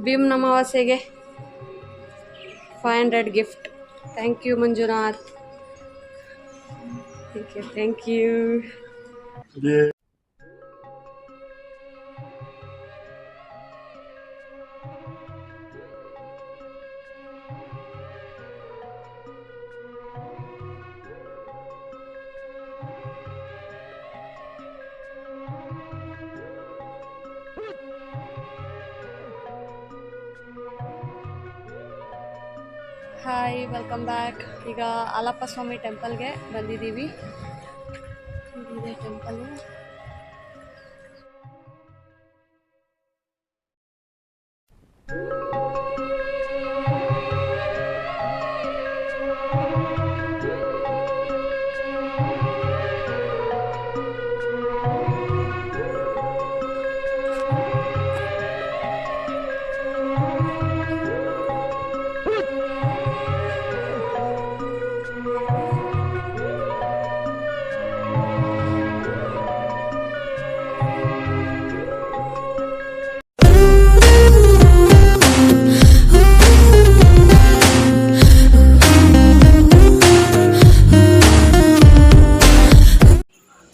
ಭೀಮ್ ಅಮಾವಾಸ್ಯೆಗೆ 500 gift. Thank you Manjunath. Thank you. Hi, welcome back. ಈಗ ಆಲಪ್ಪ ಸ್ವಾಮಿ ಟೆಂಪಲ್ಗೆ ಬಂದಿದ್ದೀವಿ. ಇದಿದೆ ಟೆಂಪಲ್.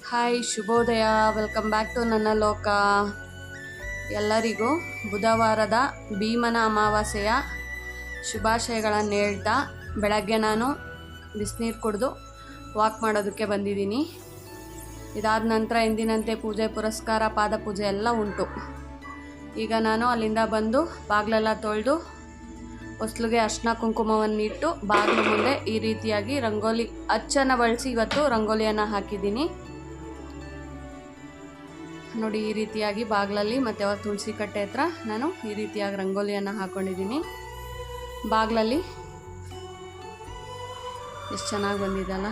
ಹಾಯ್, ಶುಭೋದಯ. ವೆಲ್ಕಮ್ ಬ್ಯಾಕ್ ಟು ನನ್ನ ಲೋಕ. ಎಲ್ಲರಿಗೂ ಬುಧವಾರದ ಭೀಮನ ಅಮಾವಾಸ್ಯೆಯ ಶುಭಾಶಯಗಳನ್ನು ಹೇಳ್ತಾ ಬೆಳಗ್ಗೆ ನಾನು ಬಿಸಿನೀರು ಕುಡಿದು ವಾಕ್ ಮಾಡೋದಕ್ಕೆ ಬಂದಿದ್ದೀನಿ. ಇದಾದ ನಂತರ ಎಂದಿನಂತೆ ಪೂಜೆ ಪುರಸ್ಕಾರ ಪಾದಪೂಜೆ ಎಲ್ಲ ಉಂಟು. ಈಗ ನಾನು ಅಲ್ಲಿಂದ ಬಂದು ಬಾಗಿಲೆಲ್ಲ ತೊಳೆದು ಹೊಸ್ಲಿಗೆ ಅರ್ಶಿನ ಕುಂಕುಮವನ್ನು ಇಟ್ಟು ಬಾಗಿಲು ಮುಂದೆ ಈ ರೀತಿಯಾಗಿ ರಂಗೋಲಿ ಅಚ್ಚನ್ನು ಬಳಸಿ ಇವತ್ತು ರಂಗೋಲಿಯನ್ನು ಹಾಕಿದ್ದೀನಿ ನೋಡಿ. ಈ ರೀತಿಯಾಗಿ ಬಾಗಿಲಲ್ಲಿ ಮತ್ತು ತುಳಸಿ ಕಟ್ಟೆ ಹತ್ರ ನಾನು ಈ ರೀತಿಯಾಗಿ ರಂಗೋಲಿಯನ್ನು ಹಾಕ್ಕೊಂಡಿದ್ದೀನಿ. ಬಾಗಿಲಲ್ಲಿ ಎಷ್ಟು ಚೆನ್ನಾಗಿ ಬಂದಿದ್ದಲ್ಲ.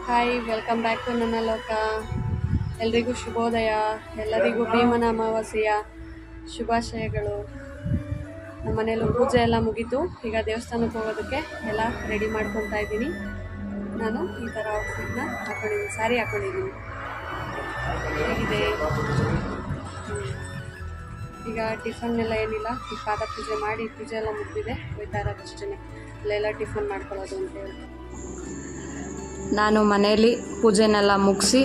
ಹಾಯ್, ವೆಲ್ಕಮ್ ಬ್ಯಾಕ್ ಟು ನನ್ನ ಲೋಕ. ಎಲ್ರಿಗೂ ಶುಭೋದಯ. ಎಲ್ಲರಿಗೂ ಭೀಮನ ಅಮಾವಾಸ್ಯೆಯ ಶುಭಾಶಯಗಳು. ನಮ್ಮ ಮನೆಯಲ್ಲೂ ಪೂಜೆ ಎಲ್ಲ ಮುಗೀತು. ಈಗ ದೇವಸ್ಥಾನಕ್ಕೆ ಹೋಗೋದಕ್ಕೆ ಎಲ್ಲ ರೆಡಿ ಮಾಡ್ಕೊತಾ ಇದ್ದೀನಿ. ನಾನು ಈ ಥರ ಔಟ್ಫಿಟ್ನ ಹಾಕ್ಕೊಂಡಿದ್ದೀನಿ, ಸ್ಯಾರಿ ಹಾಕ್ಕೊಂಡಿದ್ದೀನಿ. ಹೇಗಿದೆ ಈಗ ಟಿಫನ್ ಎಲ್ಲ ಏನಿಲ್ಲ, ಈ ಪಾದ ಪೂಜೆ ಮಾಡಿ ಪೂಜೆ ಎಲ್ಲ ಮುಗಿದಿದೆ, ಹೋಯ್ತಾ ಇರೋದಷ್ಟೇ. ಅಲ್ಲೆಲ್ಲ ಟಿಫನ್ ಮಾಡ್ಕೊಳ್ಳೋದು ಅಂತೇಳಿ ನಾನು ಮನೆಯಲ್ಲಿ ಪೂಜೆನೆಲ್ಲ ಮುಗಿಸಿ,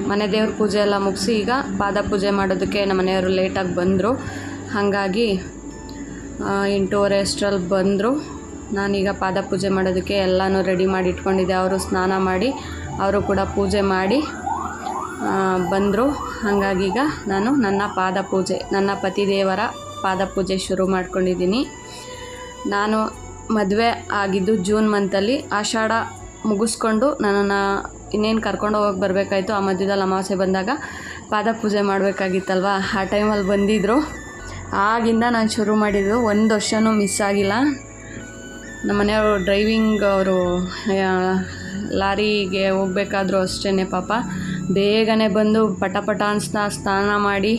ಮನೆ ದೇವ್ರ ಪೂಜೆ ಎಲ್ಲ ಮುಗಿಸಿ ಈಗ ಪಾದ ಪೂಜೆ ಮಾಡೋದಕ್ಕೆ ನಮ್ಮ ಮನೆಯವರು ಲೇಟಾಗಿ ಬಂದರು. ಹಾಗಾಗಿ 8:30 ಅಷ್ಟರಲ್ಲಿ ಬಂದರು. ನಾನೀಗ ಪಾದ ಪೂಜೆ ಮಾಡೋದಕ್ಕೆ ಎಲ್ಲನೂ ರೆಡಿ ಮಾಡಿ ಇಟ್ಕೊಂಡಿದ್ದೆ. ಅವರು ಸ್ನಾನ ಮಾಡಿ ಅವರು ಕೂಡ ಪೂಜೆ ಮಾಡಿ ಬಂದರು. ಹಾಗಾಗಿ ಈಗ ನಾನು ನನ್ನ ಪಾದ ಪೂಜೆ, ನನ್ನ ಪತಿದೇವರ ಪಾದ ಪೂಜೆ ಶುರು ಮಾಡ್ಕೊಂಡಿದ್ದೀನಿ. ನಾನು ಮದುವೆ ಆಗಿದ್ದು ಜೂನ್ ಮಂತಲ್ಲಿ. ಆಷಾಢ ಮುಗಿಸ್ಕೊಂಡು ನನ್ನನ್ನು ಇನ್ನೇನು ಕರ್ಕೊಂಡು ಹೋಗೋಕೆ ಬರಬೇಕಾಯ್ತು. ಆ ಮಧ್ಯದಲ್ಲಿ ಅಮಾವಾಸ್ಯೆ ಬಂದಾಗ ಪಾದ ಪೂಜೆ ಮಾಡಬೇಕಾಗಿತ್ತಲ್ವ, ಆ ಟೈಮಲ್ಲಿ ಬಂದಿದ್ದರು. ಆಗಿಂದ ನಾನು ಶುರು ಮಾಡಿದ್ದು, ಒಂದು ವರ್ಷವೂ ಮಿಸ್ ಆಗಿಲ್ಲ. ನಮ್ಮ ಮನೆಯವರು ಡ್ರೈವಿಂಗ್, ಅವರು ಲಾರಿಗೆ ಹೋಗ್ಬೇಕಾದ್ರೂ ಅಷ್ಟೇ ಪಾಪ ಬೇಗನೆ ಬಂದು ಪಟ ಅನ್ಸ್ತಾ ಸ್ನಾನ ಮಾಡಿ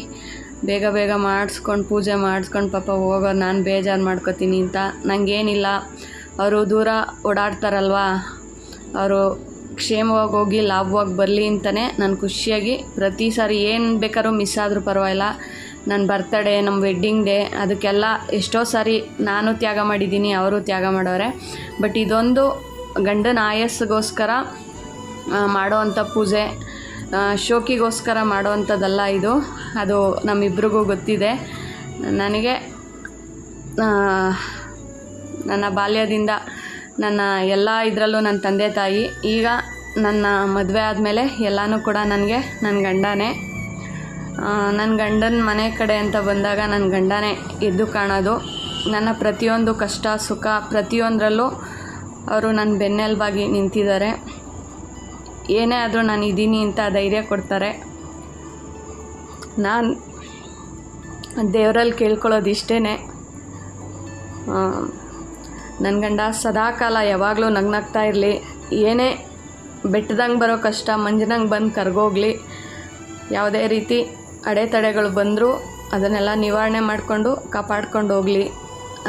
ಬೇಗ ಬೇಗ ಮಾಡಿಸ್ಕೊಂಡು ಪೂಜೆ ಮಾಡಿಸ್ಕೊಂಡು ಪಾಪ ಹೋಗೋರು. ನಾನು ಬೇಜಾರು ಮಾಡ್ಕೊತೀನಿ ಅಂತ ನನಗೇನಿಲ್ಲ. ಅವರು ದೂರ ಓಡಾಡ್ತಾರಲ್ವ, ಅವರು ಕ್ಷೇಮವಾಗಿ ಹೋಗಿ ಲಾಭವಾಗಿ ಬರಲಿ ಅಂತಲೇ ನಾನು ಖುಷಿಯಾಗಿ ಪ್ರತಿ ಸಾರಿ ಏನು ಬೇಕಾದ್ರೂ ಮಿಸ್ ಆದರೂ ಪರವಾಗಿಲ್ಲ. ನನ್ನ ಬರ್ತಡೇ, ನಮ್ಮ ವೆಡ್ಡಿಂಗ್ ಡೇ, ಅದಕ್ಕೆಲ್ಲ ಎಷ್ಟೋ ಸಾರಿ ನಾನು ತ್ಯಾಗ ಮಾಡಿದ್ದೀನಿ, ಅವರು ತ್ಯಾಗ ಮಾಡೋರೆ. ಬಟ್ ಇದೊಂದು ಗಂಡನ ಆಯಸ್ಸಿಗೋಸ್ಕರ ಮಾಡೋವಂಥ ಪೂಜೆ, ಶೋಕಿಗೋಸ್ಕರ ಮಾಡೋವಂಥದ್ದಲ್ಲ ಇದು. ಅದು ನಮ್ಮಿಬ್ರಿಗೂ ಗೊತ್ತಿದೆ. ನನಗೆ ನನ್ನ ಬಾಲ್ಯದಿಂದ ನನ್ನ ಎಲ್ಲ ಇದರಲ್ಲೂ ನನ್ನ ತಂದೆ ತಾಯಿ. ಈಗ ನನ್ನ ಮದುವೆ ಆದಮೇಲೆ ಎಲ್ಲನೂ ಕೂಡ ನನಗೆ ನನ್ನ ಗಂಡನೇ. ನನ್ನ ಗಂಡನ ಮನೆ ಕಡೆ ಅಂತ ಬಂದಾಗ ನನ್ನ ಗಂಡನೇ ಎದ್ದು ಕಾಣೋದು. ನನ್ನ ಪ್ರತಿಯೊಂದು ಕಷ್ಟ ಸುಖ ಪ್ರತಿಯೊಂದರಲ್ಲೂ ಅವರು ನನ್ನ ಬೆನ್ನೆಲುಬಾಗಿ ನಿಂತಿದ್ದಾರೆ. ಏನೇ ಆದರೂ ನಾನು ಇದ್ದೀನಿ ಅಂತ ಧೈರ್ಯ ಕೊಡ್ತಾರೆ. ನಾನು ದೇವರಲ್ಲಿ ಕೇಳ್ಕೊಳ್ಳೋದು ಇಷ್ಟೇ, ನನ್ನ ಗಂಡ ಸದಾಕಾಲ ಯಾವಾಗಲೂ ನಗ್ನಗ್ತಾ ಇರಲಿ. ಏನೇ ಬೆಟ್ಟದಂಗೆ ಬರೋ ಕಷ್ಟ ಮಂಜಿನಂಗೆ ಬಂದು ಕರ್ಗೋಗ್ಲಿ. ಯಾವುದೇ ರೀತಿ ಅಡೆತಡೆಗಳು ಬಂದರೂ ಅದನ್ನೆಲ್ಲ ನಿವಾರಣೆ ಮಾಡಿಕೊಂಡು ಕಾಪಾಡ್ಕೊಂಡು ಹೋಗಲಿ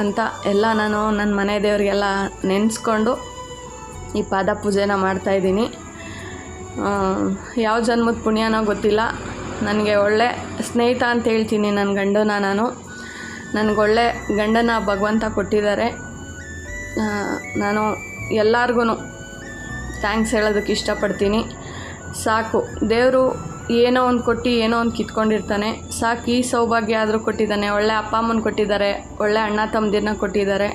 ಅಂತ ಎಲ್ಲ ನಾನು ನನ್ನ ಮನೆ ದೇವರಿಗೆಲ್ಲ ನೆನೆಸ್ಕೊಂಡು ಈ ಪಾದ ಪೂಜೆನ ಮಾಡ್ತಾಯಿದ್ದೀನಿ. ಯಾವ ಜನ್ಮದ ಪುಣ್ಯನೋ ಗೊತ್ತಿಲ್ಲ, ನನಗೆ ಒಳ್ಳೆ ಸ್ನೇಹಿತ ಅಂತ ಹೇಳ್ತೀನಿ ನನ್ನ ಗಂಡನ. ನಾನು ನನಗೊಳ್ಳೆ ಗಂಡನ ಭಗವಂತ ಕೊಟ್ಟಿದ್ದಾರೆ. ನಾನು ಎಲ್ಲರಿಗೂ ಥ್ಯಾಂಕ್ಸ್ ಹೇಳೋದಕ್ಕೆ ಇಷ್ಟಪಡ್ತೀನಿ. ಸಾಕು, ದೇವರು ಏನೋ ಒಂದು ಕೊಟ್ಟು ಏನೋ ಒಂದು ಕಿತ್ಕೊಂಡಿರ್ತಾನೆ. ಸಾಕು, ಈ ಸೌಭಾಗ್ಯ ಆದರೂ ಕೊಟ್ಟಿದ್ದಾನೆ. ಒಳ್ಳೆ ಅಪ್ಪ ಅಮ್ಮನ ಕೊಟ್ಟಿದ್ದಾರೆ, ಒಳ್ಳೆ ಅಣ್ಣ ತಮ್ಮದಿರನ್ನ ಕೊಟ್ಟಿದ್ದಾರೆ,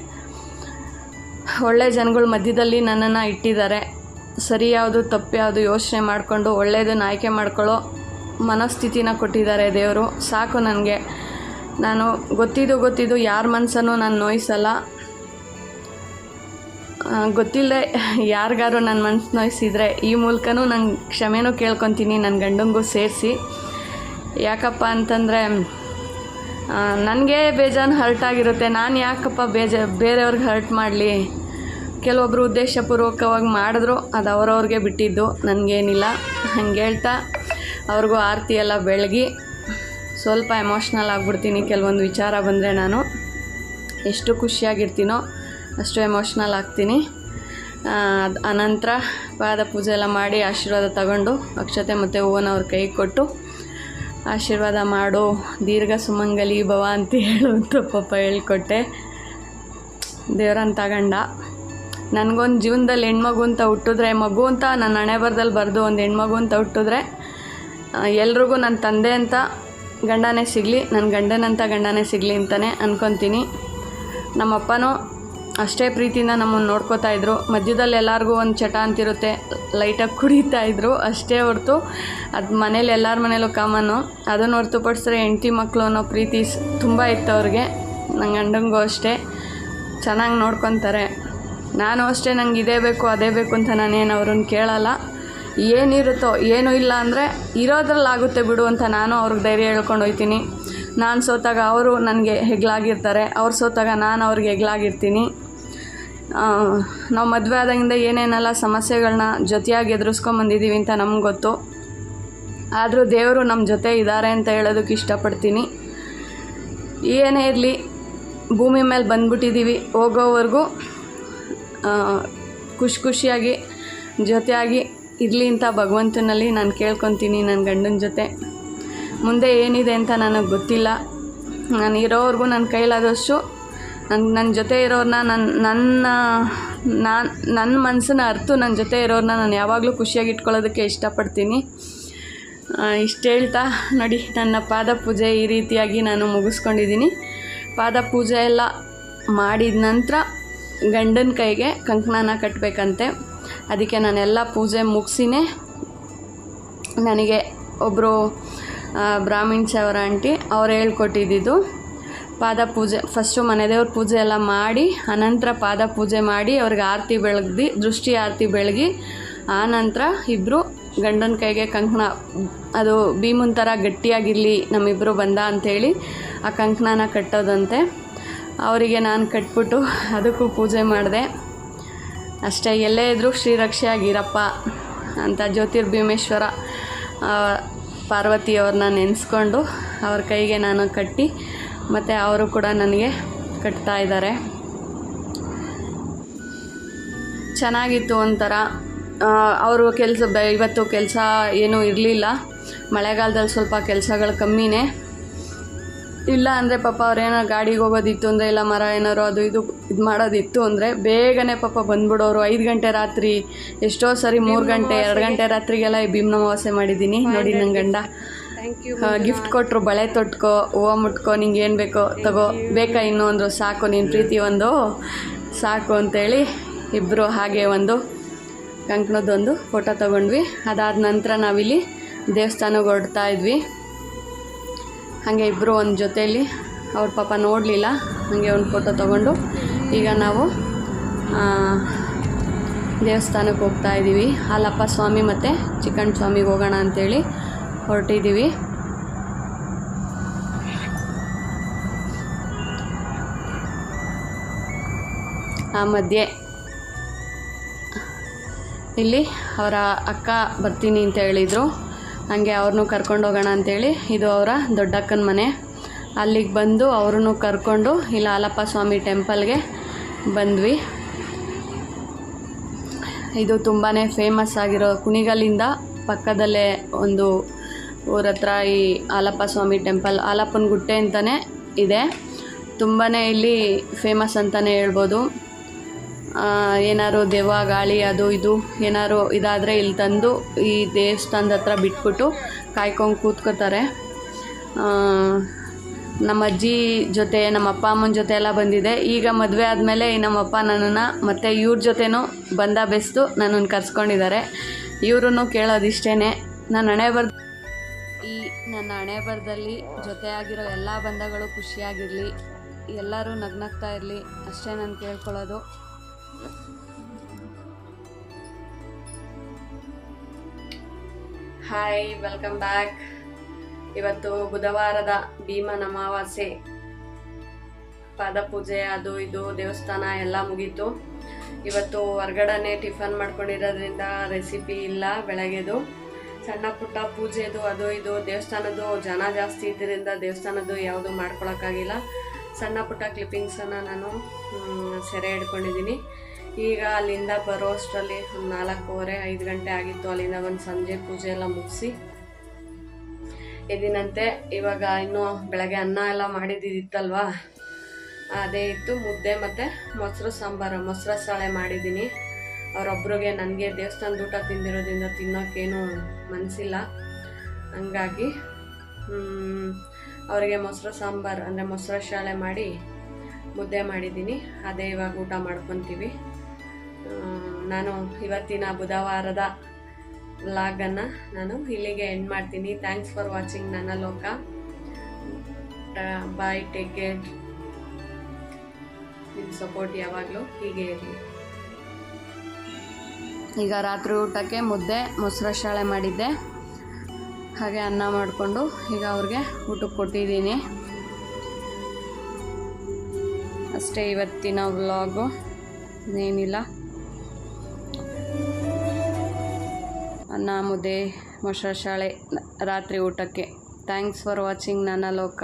ಒಳ್ಳೆ ಜನಗಳ ಮಧ್ಯದಲ್ಲಿ ನನ್ನನ್ನು ಇಟ್ಟಿದ್ದಾರೆ. ಸರಿ ಯಾವುದು ತಪ್ಪು ಯಾವುದು ಯೋಚನೆ ಮಾಡಿಕೊಂಡು ಒಳ್ಳೆಯದನ್ನು ಆಯ್ಕೆ ಮಾಡ್ಕೊಳ್ಳೋ ಮನಸ್ಥಿತಿನ ಕೊಟ್ಟಿದ್ದಾರೆ ದೇವರು. ಸಾಕು ನನಗೆ. ನಾನು ಗೊತ್ತಿದ್ದು ಯಾರ ಮನಸ್ಸನ್ನು ನಾನು ನೋಯಿಸಲ್ಲ. ಗೊತ್ತಿಲ್ಲದೆ ಯಾರಿಗಾರು ನನ್ನ ಮನಸ್ಸು ನೋಯಿಸಿದರೆ ಈ ಮೂಲಕನೂ ನಂಗೆ ಕ್ಷಮೆನೂ ಕೇಳ್ಕೊತೀನಿ, ನನ್ನ ಗಂಡಂಗೂ ಸೇರಿಸಿ. ಯಾಕಪ್ಪ ಅಂತಂದರೆ ನನಗೆ ಬೇಜಾನು ಹರ್ಟ್ ಆಗಿರುತ್ತೆ. ನಾನು ಯಾಕಪ್ಪ ಬೇರೆಯವ್ರಿಗೆ ಹರ್ಟ್ ಮಾಡಲಿ. ಕೆಲವೊಬ್ಬರು ಉದ್ದೇಶಪೂರ್ವಕವಾಗಿ ಮಾಡಿದ್ರು, ಅದು ಅವರವ್ರಿಗೆ ಬಿಟ್ಟಿದ್ದು, ನನಗೇನಿಲ್ಲ. ಹಂಗೆ ಹೇಳ್ತಾ ಅವ್ರಿಗೂ ಆರತಿ ಎಲ್ಲ ಬೆಳಗಿ ಸ್ವಲ್ಪ ಎಮೋಷ್ನಲ್ ಆಗಿಬಿಡ್ತೀನಿ. ಕೆಲವೊಂದು ವಿಚಾರ ಬಂದರೆ ನಾನು ಎಷ್ಟು ಖುಷಿಯಾಗಿರ್ತೀನೋ ಅಷ್ಟು ಎಮೋಷ್ನಲ್ ಆಗ್ತೀನಿ. ಅನಂತರ ಪಾದ ಪೂಜೆ ಎಲ್ಲ ಮಾಡಿ ಆಶೀರ್ವಾದ ತಗೊಂಡು ಅಕ್ಷತೆ ಮತ್ತು ಹೂವನ್ನ ಅವ್ರ ಕೈಗೆ ಕೊಟ್ಟು ಆಶೀರ್ವಾದ ಮಾಡು, ದೀರ್ಘ ಸುಮಂಗಲಿ ಭವ ಅಂತ ಹೇಳುವಂತ ಪಾಪ ಹೇಳ್ಕೊಟ್ಟೆ. ದೇವ್ರಂತ ಗಂಡ ನನಗೊಂದು ಜೀವನದಲ್ಲಿ ಹೆಣ್ಮಗು ಅಂತ ಹುಟ್ಟಿದ್ರೆ, ಮಗು ಅಂತ ನನ್ನ ಹಣೆ ಬರದಲ್ಲಿ ಬರೆದು ಒಂದು ಹೆಣ್ಮಗು ಅಂತ ಹುಟ್ಟಿದ್ರೆ ಎಲ್ರಿಗೂ ನನ್ನ ತಂದೆ ಅಂತ ಗಂಡನೇ ಸಿಗಲಿ, ನನ್ನ ಗಂಡನಂತ ಗಂಡನೇ ಸಿಗಲಿ ಅಂತಲೇ ಅಂದ್ಕೊತೀನಿ. ನಮ್ಮಪ್ಪನೂ ಅಷ್ಟೇ ಪ್ರೀತಿಯಿಂದ ನಮ್ಮನ್ನು ನೋಡ್ಕೋತಾಯಿದ್ರು. ಮಧ್ಯದಲ್ಲಿ ಎಲ್ಲರಿಗೂ ಒಂದು ಚಟ ಅಂತಿರುತ್ತೆ, ಲೈಟಾಗಿ ಕುಡಿತಾಯಿದ್ರು ಅಷ್ಟೇ ಹೊರತು, ಅದು ಮನೇಲಿ ಎಲ್ಲರ ಮನೇಲೂ ಕಾಮನ್ನು. ಅದನ್ನು ಹೊರತುಪಡಿಸಿದ್ರೆ ಹೆಂಡತಿ ಮಕ್ಕಳು ಅನ್ನೋ ಪ್ರೀತಿ ತುಂಬ ಇತ್ತು ಅವ್ರಿಗೆ. ನನ್ನ ಗಂಡಂಗೂ ಅಷ್ಟೇ ಚೆನ್ನಾಗಿ ನೋಡ್ಕೊತಾರೆ. ನಾನು ಅಷ್ಟೇ, ನಂಗೆ ಇದೇ ಬೇಕು ಅದೇ ಬೇಕು ಅಂತ ನಾನೇನು ಅವ್ರನ್ನ ಕೇಳಲ್ಲ. ಏನಿರುತ್ತೋ ಏನೂ ಇಲ್ಲ ಅಂದರೆ ಇರೋದ್ರಲ್ಲಾಗುತ್ತೆ ಬಿಡು ಅಂತ ನಾನು ಅವ್ರಿಗೆ ಧೈರ್ಯ ಹೇಳ್ಕೊಂಡು ಹೋಗ್ತೀನಿ. ನಾನು ಸೋತಾಗ ಅವರು ನನಗೆ ಹೆಗ್ಲಾಗಿರ್ತಾರೆ, ಅವ್ರು ಸೋತಾಗ ನಾನು ಅವ್ರಿಗೆ ಹೆಗ್ಲಾಗಿರ್ತೀನಿ. ನಾವು ಮದುವೆ ಆದಾಗಿಂದ ಏನೇನೆಲ್ಲ ಸಮಸ್ಯೆಗಳನ್ನ ಜೊತೆಯಾಗಿ ಎದುರಿಸ್ಕೊಂಬಂದಿದ್ದೀವಿ ಅಂತ ನಮ್ಗೆ ಗೊತ್ತು. ಆದರೂ ದೇವರು ನಮ್ಮ ಜೊತೆ ಇದ್ದಾರೆ ಅಂತ ಹೇಳೋದಕ್ಕೆ ಇಷ್ಟಪಡ್ತೀನಿ. ಏನೇ ಇರಲಿ, ಭೂಮಿ ಮೇಲೆ ಬಂದ್ಬಿಟ್ಟಿದ್ದೀವಿ, ಹೋಗೋವರೆಗೂ ಖುಷಿಯಾಗಿ ಜೊತೆಯಾಗಿ ಇರಲಿ ಅಂತ ಭಗವಂತನಲ್ಲಿ ನಾನು ಕೇಳ್ಕೊತೀನಿ. ನನ್ನ ಗಂಡನ ಜೊತೆ ಮುಂದೆ ಏನಿದೆ ಅಂತ ನನಗೆ ಗೊತ್ತಿಲ್ಲ. ನಾನು ಇರೋವರೆಗೂ ನನ್ನ ಕೈಲಾದಷ್ಟು ನನ್ನ ಜೊತೆ ಇರೋರನ್ನ ನನ್ನ ಮನಸ್ಸನ್ನ ಅರ್ತು ನನ್ನ ಜೊತೆ ಇರೋರನ್ನ ನಾನು ಯಾವಾಗಲೂ ಖುಷಿಯಾಗಿ ಇಟ್ಕೊಳ್ಳೋದಕ್ಕೆ ಇಷ್ಟಪಡ್ತೀನಿ. ಇಷ್ಟು ಹೇಳ್ತಾ ನೋಡಿ, ನನ್ನ ಪಾದ ಪೂಜೆ ಈ ರೀತಿಯಾಗಿ ನಾನು ಮುಗಿಸ್ಕೊಂಡಿದ್ದೀನಿ. ಪಾದ ಪೂಜೆ ಎಲ್ಲ ಮಾಡಿದ ನಂತರ ಗಂಡನ ಕೈಗೆ ಕಂಕಣನ ಕಟ್ಟಬೇಕಂತೆ. ಅದಕ್ಕೆ ನಾನೆಲ್ಲ ಪೂಜೆ ಮುಗಿಸಿನೇ, ನನಗೆ ಒಬ್ಬರು ಬ್ರಾಹ್ಮಿಣ್ಸ್ ಅವರ ಆಂಟಿ ಅವ್ರು ಹೇಳ್ಕೊಟ್ಟಿದ್ದು ಪಾದ ಪೂಜೆ. ಫಸ್ಟು ಮನೆ ದೇವ್ರ ಪೂಜೆ ಎಲ್ಲ ಮಾಡಿ ಅನಂತರ ಪಾದ ಪೂಜೆ ಮಾಡಿ ಅವ್ರಿಗೆ ಆರತಿ ಬೆಳಗ್ದು, ದೃಷ್ಟಿ ಆರತಿ ಬೆಳಗಿ ಆನಂತರ ಇಬ್ಬರು ಗಂಡನ ಕೈಗೆ ಕಂಕಣ, ಅದು ಭೀಮನ್ ಥರ ಗಟ್ಟಿಯಾಗಿರಲಿ ನಮ್ಮಿಬ್ಬರು ಬಂದ ಅಂಥೇಳಿ ಆ ಕಂಕಣನ ಕಟ್ಟೋದಂತೆ. ಅವರಿಗೆ ನಾನು ಕಟ್ಬಿಟ್ಟು ಅದಕ್ಕೂ ಪೂಜೆ ಮಾಡಿದೆ. ಅಷ್ಟೇ, ಎಲ್ಲೇ ಇದ್ದರೂ ಶ್ರೀರಕ್ಷೆಯಾಗಿರಪ್ಪ ಅಂತ ಜ್ಯೋತಿರ್ಭೀಮೇಶ್ವರ ಪಾರ್ವತಿಯವ್ರನ್ನ ನೆನೆಸ್ಕೊಂಡು ಅವ್ರ ಕೈಗೆ ನಾನು ಕಟ್ಟಿ, ಮತ್ತು ಅವರು ಕೂಡ ನನಗೆ ಕಟ್ತಾ ಇದ್ದಾರೆ. ಚೆನ್ನಾಗಿತ್ತು ಒಂಥರ. ಅವರು ಇವತ್ತು ಕೆಲಸ ಏನೂ ಇರಲಿಲ್ಲ. ಮಳೆಗಾಲದಲ್ಲಿ ಸ್ವಲ್ಪ ಕೆಲಸಗಳು ಕಮ್ಮಿನೇ. ಇಲ್ಲ ಅಂದರೆ ಪಾಪ ಅವ್ರೇನೋ ಗಾಡಿಗೆ ಹೋಗೋದಿತ್ತು ಅಂದರೆ, ಇಲ್ಲ ಮರ ಏನಾರು ಅದು ಇದು ಮಾಡೋದಿತ್ತು ಅಂದರೆ ಬೇಗನೆ ಪಾಪ ಬಂದ್ಬಿಡೋರು. 5 ಗಂಟೆ ರಾತ್ರಿ, ಎಷ್ಟೋ ಸರಿ 3 ಗಂಟೆ 2 ಗಂಟೆ ರಾತ್ರಿಗೆಲ್ಲ ಈ ಭೀಮ್ನ ಅಮಾವಾಸ್ಯೆ ಮಾಡಿದ್ದೀನಿ. ನೋಡಿ, ನನ್ನ ಗಂಡ ಗಿಫ್ಟ್ ಕೊಟ್ಟರು, ಬಳೆ ತೊಟ್ಕೋ, ಹೂವು ಮುಟ್ಕೋ, ನಿಂಗೆ ಏನು ಬೇಕೋ ತಗೋ, ಬೇಕಾ ಇನ್ನೂ ಅಂದರು. ಸಾಕು, ನಿನ್ನ ಪ್ರೀತಿ ಒಂದು ಸಾಕು ಅಂತೇಳಿ ಇಬ್ಬರು ಹಾಗೆ ಒಂದು ಕಂಕಣದೊಂದು ಫೋಟೋ ತೊಗೊಂಡ್ವಿ. ಅದಾದ ನಂತರ ನಾವಿಲ್ಲಿ ದೇವಸ್ಥಾನಕ್ಕೆ ಹೊರಡ್ತಾ ಇದ್ವಿ. ಹಾಗೆ ಇಬ್ಬರು ಒಂದು ಜೊತೆಯಲ್ಲಿ, ಅವ್ರ ಪಾಪ ನೋಡಲಿಲ್ಲ, ಹಾಗೆ ಒಂದು ಫೋಟೋ ತೊಗೊಂಡು ಈಗ ನಾವು ದೇವಸ್ಥಾನಕ್ಕೆ ಹೋಗ್ತಾ ಇದ್ದೀವಿ. ಹಾಲಪ್ಪ ಸ್ವಾಮಿ ಮತ್ತು ಚಿಕ್ಕಣ್ಣ ಸ್ವಾಮಿಗೆ ಹೋಗೋಣ ಅಂಥೇಳಿ ಹೊರಟಿದ್ದೀವಿ. ಆ ಮಧ್ಯೆ ಇಲ್ಲಿ ಅವರ ಅಕ್ಕ ಬರ್ತೀನಿ ಅಂತ ಹೇಳಿದರು. ಹಾಗೆ ಅವ್ರನ್ನೂ ಕರ್ಕೊಂಡು ಹೋಗೋಣ ಅಂಥೇಳಿ, ಇದು ಅವರ ದೊಡ್ಡಕ್ಕನ ಮನೆ. ಅಲ್ಲಿಗೆ ಬಂದು ಅವ್ರನ್ನೂ ಕರ್ಕೊಂಡು ಇಲ್ಲಿ ಹಾಲಪ್ಪ ಸ್ವಾಮಿ ಟೆಂಪಲ್ಗೆ ಬಂದ್ವಿ. ಇದು ತುಂಬಾ ಫೇಮಸ್ ಆಗಿರೋ, ಕುಣಿಗಲ್ಲಿಂದ ಪಕ್ಕದಲ್ಲೇ ಒಂದು ಊರ ಹತ್ರ ಈ ಹಾಲಪ್ಪ ಸ್ವಾಮಿ ಟೆಂಪಲ್, ಹಾಲಪ್ಪನ ಗುಟ್ಟೆ ಅಂತಲೇ ಇದೆ. ತುಂಬಾ ಇಲ್ಲಿ ಫೇಮಸ್ ಅಂತಲೇ ಹೇಳ್ಬೋದು. ಏನಾದ್ರು ದೆವ್ವ ಗಾಳಿ ಅದು ಇದು ಏನಾದ್ರು ಇದಾದರೆ ಇಲ್ಲಿ ತಂದು ಈ ದೇವಸ್ಥಾನದ ಹತ್ರ ಬಿಟ್ಬಿಟ್ಟು ಕಾಯ್ಕೊಂಡು ಕೂತ್ಕೋತಾರೆ. ನಮ್ಮ ಅಜ್ಜಿ ಜೊತೆ ನಮ್ಮ ಅಪ್ಪ ಅಮ್ಮನ ಜೊತೆ ಎಲ್ಲ ಬಂದಿದೆ. ಈಗ ಮದುವೆ ಆದಮೇಲೆ ನಮ್ಮಪ್ಪ ನನ್ನನ್ನು ಮತ್ತು ಇವ್ರ ಜೊತೆನೂ ಬಂದ ಬೆಸ್ತು ನನ್ನನ್ನು ಕರ್ಸ್ಕೊಂಡಿದ್ದಾರೆ. ಇವ್ರೂ ಕೇಳೋದಿಷ್ಟೇ, ನನ್ನ ಹಣೆ ಬರದಲ್ಲಿ ಜೊತೆಯಾಗಿರೋ ಎಲ್ಲ ಬಂಧಗಳು ಖುಷಿಯಾಗಿರಲಿ, ಎಲ್ಲರೂ ನಗ್ನಗ್ತಾ ಇರಲಿ ಅಷ್ಟೇ ನಾನು ಕೇಳ್ಕೊಳ್ಳೋದು. Hi, welcome back. ಇವತ್ತು ಬುಧವಾರದ ಭೀಮನ ಅಮಾವಾಸ್ಯೆ, ಪಾದಪೂಜೆ ಅದು ಇದು ದೇವಸ್ಥಾನ ಎಲ್ಲ ಮುಗೀತು. ಇವತ್ತು ಹೊರ್ಗಡೆ ಟಿಫನ್ ಮಾಡ್ಕೊಂಡಿರೋದ್ರಿಂದ ರೆಸಿಪಿ ಇಲ್ಲ. ಬೆಳಗ್ಗೆದು ಸಣ್ಣ ಪುಟ್ಟ ಪೂಜೆದು ಅದು ಇದು ದೇವಸ್ಥಾನದ್ದು ಜನ ಜಾಸ್ತಿ ಇದ್ದರಿಂದ ದೇವಸ್ಥಾನದ್ದು ಯಾವುದು ಮಾಡ್ಕೊಳಕ್ಕಾಗಿಲ್ಲ. ಸಣ್ಣ ಪುಟ್ಟ ಕ್ಲಿಪ್ಪಿಂಗ್ಸನ್ನು ನಾನು ಸೆರೆ ಹಿಡ್ಕೊಂಡಿದ್ದೀನಿ. ಈಗ ಅಲ್ಲಿಂದ ಬರೋ ಅಷ್ಟರಲ್ಲಿ ಒಂದು 4:15 ಗಂಟೆ ಆಗಿತ್ತು. ಅಲ್ಲಿಂದ ಒಂದು ಸಂಜೆ ಪೂಜೆ ಎಲ್ಲ ಮುಗಿಸಿ ಎದ್ದಿನಂತೆ. ಇವಾಗ ಇನ್ನೂ ಬೆಳಗ್ಗೆ ಅನ್ನ ಎಲ್ಲ ಮಾಡಿದ್ದಿತ್ತಲ್ವ, ಅದೇ ಇತ್ತು. ಮುದ್ದೆ ಮತ್ತು ಮೊಸರು ಸಾಂಬಾರು, ಮೊಸರು ಸಾಳೆ ಮಾಡಿದ್ದೀನಿ. ಅವರೊಬ್ರಿಗೆ, ನನಗೆ ದೇವಸ್ಥಾನದ ಊಟ ತಿಂದಿರೋದ್ರಿಂದ ತಿನ್ನೋಕ್ಕೇನು ಮನಸ್ಸಿಲ್ಲ. ಹಂಗಾಗಿ ಅವರಿಗೆ ಮೊಸರು ಸಾಂಬಾರು ಅಂದರೆ ಮೊಸರು ಶಾಳೆ ಮಾಡಿ ಮುದ್ದೆ ಮಾಡಿದ್ದೀನಿ. ಅದೇ ಇವಾಗ ಊಟ ಮಾಡ್ಕೊತೀವಿ. ನಾನು ಇವತ್ತಿನ ಬುಧವಾರದ ವ್ಲಾಗನ್ನು ನಾನು ಇಲ್ಲಿಗೆ ಎಂಡ್ ಮಾಡ್ತೀನಿ. ಥ್ಯಾಂಕ್ಸ್ ಫಾರ್ ವಾಚಿಂಗ್ ನನ್ನ ಲೋಕ. ಬಾಯ್, ಟೇಕ್ ಕೇರ್. ನಿಮ್ಮ ಸಪೋರ್ಟ್ ಯಾವಾಗಲೂ ಹೀಗೆ ಇರಲಿ. ಈಗ ರಾತ್ರಿ ಊಟಕ್ಕೆ ಮುದ್ದೆ ಮೊಸರು ಶಾಳೆ ಮಾಡಿದ್ದೆ, ಹಾಗೆ ಅನ್ನ ಮಾಡಿಕೊಂಡು ಈಗ ಅವ್ರಿಗೆ ಊಟಕ್ಕೆ ಕೊಟ್ಟಿದ್ದೀನಿ. ಅಷ್ಟೇ ಇವತ್ತಿನ ವ್ಲಾಗು, ಏನಿಲ್ಲ. ಅನ್ನ ಮುದ್ದೆ ಮೊಸರು ಶಾಳೆ ರಾತ್ರಿ ಊಟಕ್ಕೆ. ಥ್ಯಾಂಕ್ಸ್ ಫಾರ್ ವಾಚಿಂಗ್ ನನ್ನ ಲೋಕ.